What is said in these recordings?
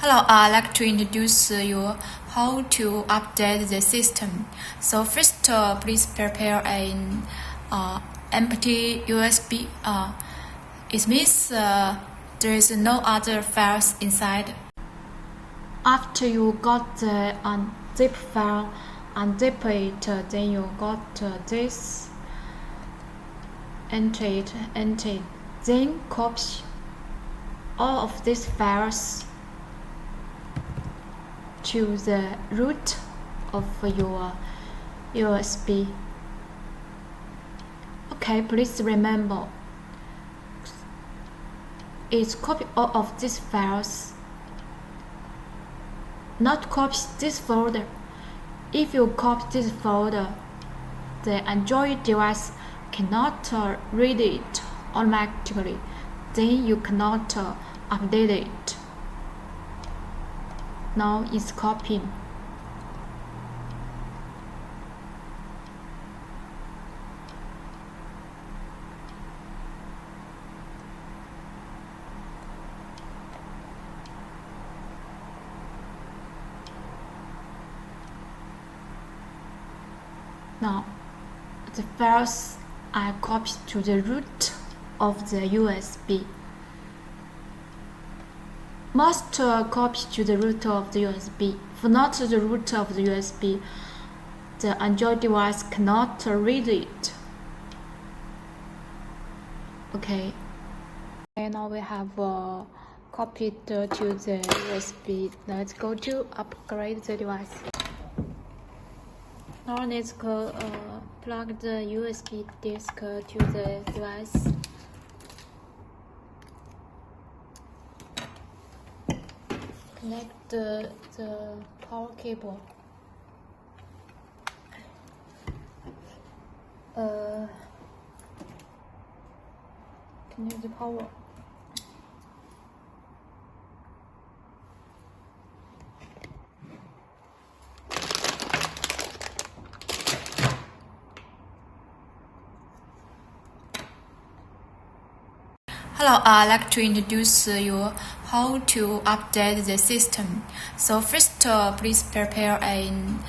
Hello, I'd like to introduce you how to update the system. So first, please prepare an empty USB. It means there is no other files inside. After you got the unzip file, unzip it, then you got this. Enter it, then copy all of these files to the root of your USB. Okay, please remember, is copy all of these files, not copy this folder. If you copy this folder, the Android device cannot read it automatically, then you cannot update it. Now it's copying. Now the files are copied to the root of the USB. Must copy to the root of the USB. If not the root of the USB, the Android device cannot read it. Okay. And now we have copied to the USB. Let's go to upgrade the device. Now let's plug the USB disk to the device. Connect the power cable. Connect the power. Hello, I'd like to introduce you how to update the system. So first, please prepare an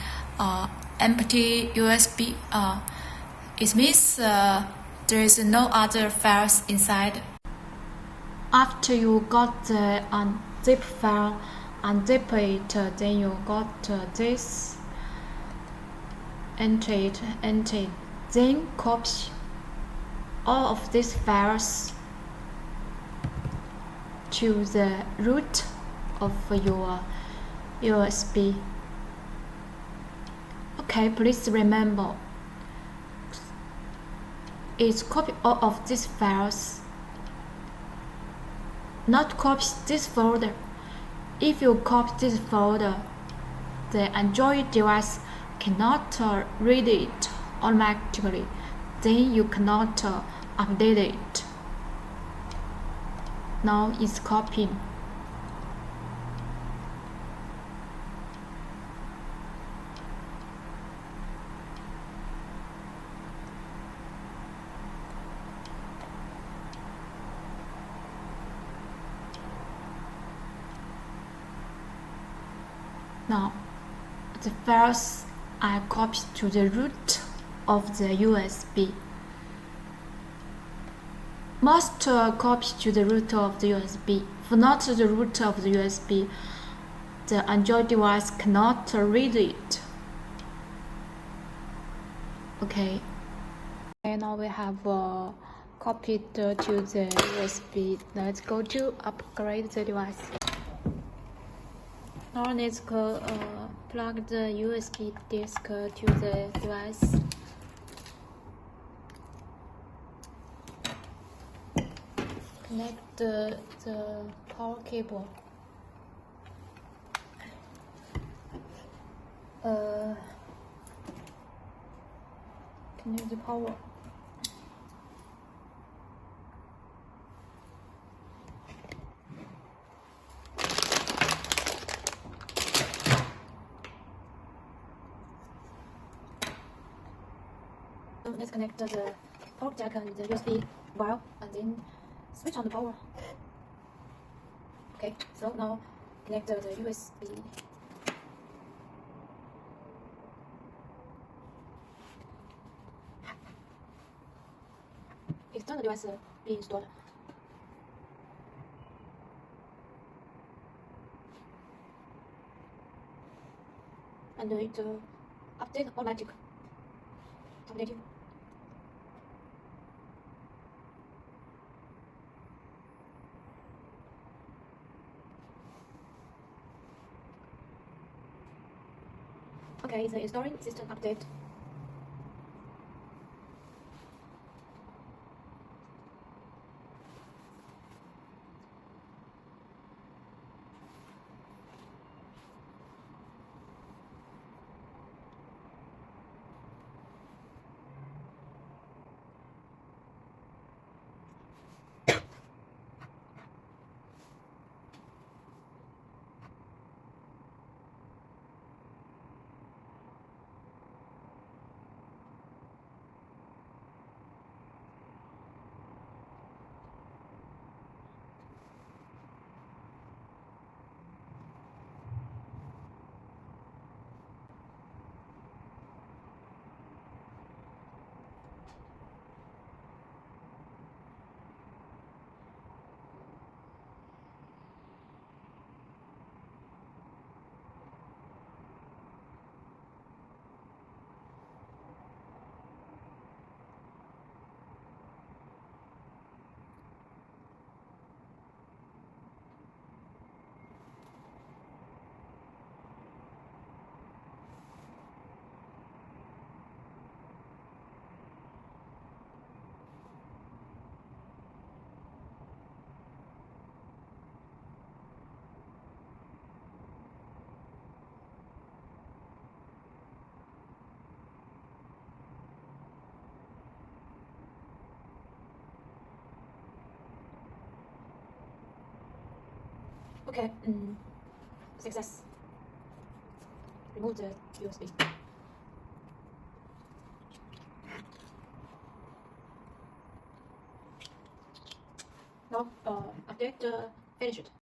empty USB. It means there is no other files inside. After you got the unzip file, unzip it, then you got this. Enter it, then copy all of these files to the root of your USB. Okay, please remember, is copy all of these files, not copy this folder. If you copy this folder, the Android device cannot read it automatically, then you cannot update it. Now it's copying. Now the files are copied to the root of the USB. Must copy to the root of the USB. If not the root of the USB, the Android device cannot read it. Okay. And now we have copied to the USB. Let's go to upgrade the device. Now let's plug the USB disk to the device. Connect the power cable. Connect the power. Let's connect the power jack and the USB wire and then switch on the power. Okay, so now connect the USB. External device being installed. And it update automatic. Updating. Okay, the installing system update. Okay, success. Remove the USB. Now, update finished.